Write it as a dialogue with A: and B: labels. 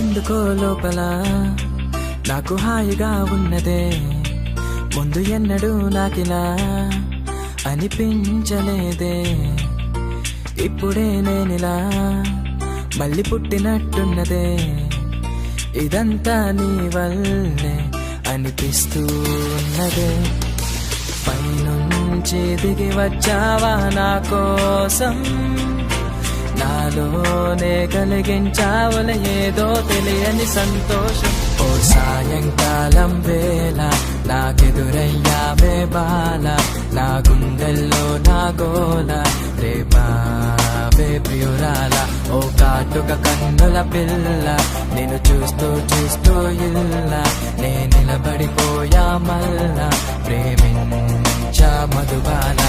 A: ఎందుకో లోపల నాకు హాయిగా ఉన్నదే, ముందు ఎన్నడూ నాకిలా అనిపించలేదే. ఇప్పుడే నేనిలా మళ్ళీ పుట్టినట్టున్నదే, ఇదంతా నీ వల్లే అనిపిస్తూ ఉన్నదే. పైనుంచి దిగి వచ్చావా నా కోసం, నాలోనే కలిగించావులే ఏదో తెలియని సంతోషం. ఓ సాయంకాలం వేళ నాకెదురయ్యావే బాల, నా గుండెల్లో నా గోల రేపావే ప్రియురాల. ఓ కాటుక కన్నుల పిల్ల, నేను చూస్తూ చూస్తూ ఇల్లా నే నిలబడిపోయా మల్లా, ప్రేమించా మధుబాల.